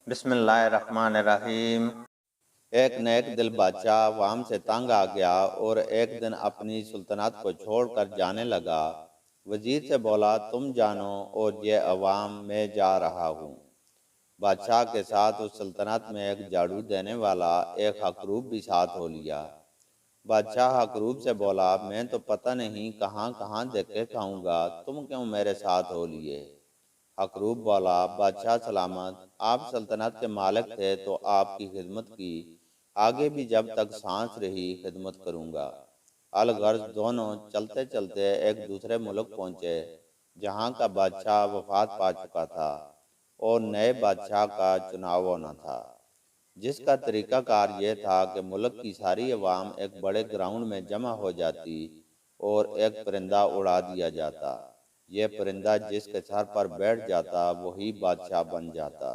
بسم اللہ الرحمن الرحیم۔ ایک نیک دل بادشاہ عوام سے تنگ آ گیا اور ایک دن اپنی سلطنت کو چھوڑ کر جانے لگا۔ وزیر سے بولا تم جانو اور یہ عوام میں جا رہا ہوں۔ بادشاہ کے ساتھ اس سلطنت میں ایک جھاڑو دینے والا ایک حکروب بھی ساتھ ہو لیا۔ بادشاہ حکروب سے بولا میں تو پتہ نہیں کہاں کہاں دھکے کھاؤں گا، تم کیوں میرے ساتھ ہو لیے؟ حکروب بولا بادشاہ سلامت، آپ سلطنت کے مالک تھے تو آپ کی خدمت کی، آگے بھی جب تک سانس رہی خدمت کروں گا۔ الغرض دونوں چلتے چلتے ایک دوسرے ملک پہنچے جہاں کا بادشاہ وفات پا چکا تھا اور نئے بادشاہ کا چناؤ ہونا تھا، جس کا طریقہ کار یہ تھا کہ ملک کی ساری عوام ایک بڑے گراؤنڈ میں جمع ہو جاتی اور ایک پرندہ اڑا دیا جاتا۔ یہ پرندہ جس کے سر پر بیٹھ جاتا وہی بادشاہ بن جاتا۔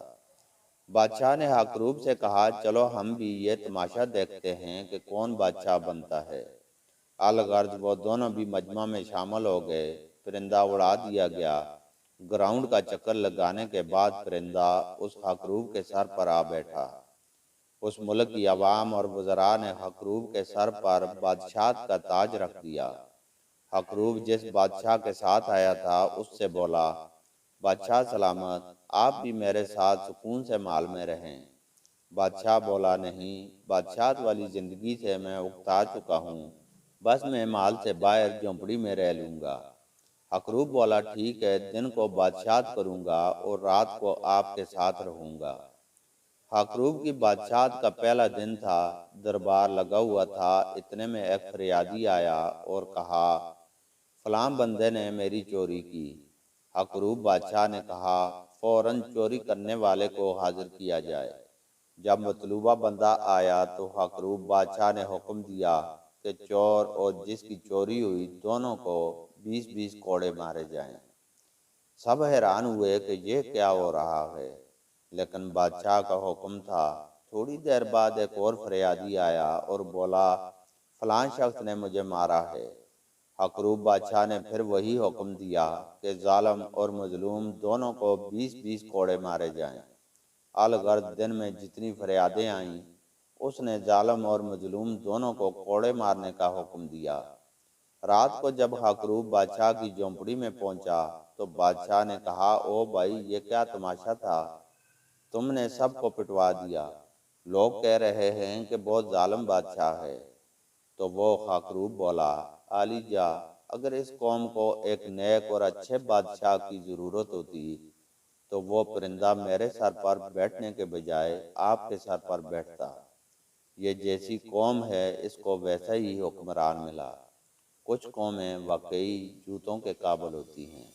بادشاہ نے حکروب سے کہا چلو ہم بھی یہ تماشا دیکھتے ہیں کہ کون بادشاہ بنتا ہے۔ الغرض وہ دونوں بھی مجمع میں شامل ہو گئے، پرندہ اڑا دیا گیا۔ گراؤنڈ کا چکر لگانے کے بعد پرندہ اس حکروب کے سر پر آ بیٹھا۔ اس ملک کی عوام اور وزراء نے حکروب کے سر پر بادشاہت کا تاج رکھ دیا۔ حکروب جس بادشاہ کے ساتھ آیا تھا اس سے بولا بادشاہ سلامت، آپ بھی میرے ساتھ سکون سے محل میں رہیں۔ بادشاہ بولا نہیں، بادشاہت والی زندگی سے میں اکتا چکا ہوں، بس میں محل سے باہر جھونپڑی میں رہ لوں گا۔ حکروب بولا ٹھیک ہے، دن کو بادشاہت کروں گا اور رات کو آپ کے ساتھ رہوں گا۔ حکروب کی بادشاہت کا پہلا دن تھا، دربار لگا ہوا تھا، اتنے میں ایک فریادی آیا اور کہا فلاں بندے نے میری چوری کی۔ حکروب بادشاہ نے کہا فوراً چوری کرنے والے کو حاضر کیا جائے۔ جب مطلوبہ بندہ آیا تو حکروب بادشاہ نے حکم دیا کہ چور اور جس کی چوری ہوئی دونوں کو 20 کوڑے مارے جائیں۔ سب حیران ہوئے کہ یہ کیا ہو رہا ہے، لیکن بادشاہ کا حکم تھا۔ تھوڑی دیر بعد ایک اور فریادی آیا اور بولا فلاں شخص نے مجھے مارا ہے۔ حکروب بادشاہ نے پھر وہی حکم دیا کہ ظالم اور مظلوم دونوں کو 20 کوڑے مارے جائیں۔ الغرض دن میں جتنی فریادیں آئیں اس نے ظالم اور مظلوم دونوں کو کوڑے مارنے کا حکم دیا۔ رات کو جب حکروب بادشاہ کی جھونپڑی میں پہنچا تو بادشاہ نے کہا او بھائی یہ کیا تماشا تھا، تم نے سب کو پٹوا دیا، لوگ کہہ رہے ہیں کہ بہت ظالم بادشاہ ہے۔ تو وہ حکروب بولا عالی جا، اگر اس قوم کو ایک نیک اور اچھے بادشاہ کی ضرورت ہوتی تو وہ پرندہ میرے سر پر بیٹھنے کے بجائے آپ کے سر پر بیٹھتا۔ یہ جیسی قوم ہے اس کو ویسا ہی حکمران ملا۔ کچھ قومیں واقعی جوتوں کے قابل ہوتی ہیں۔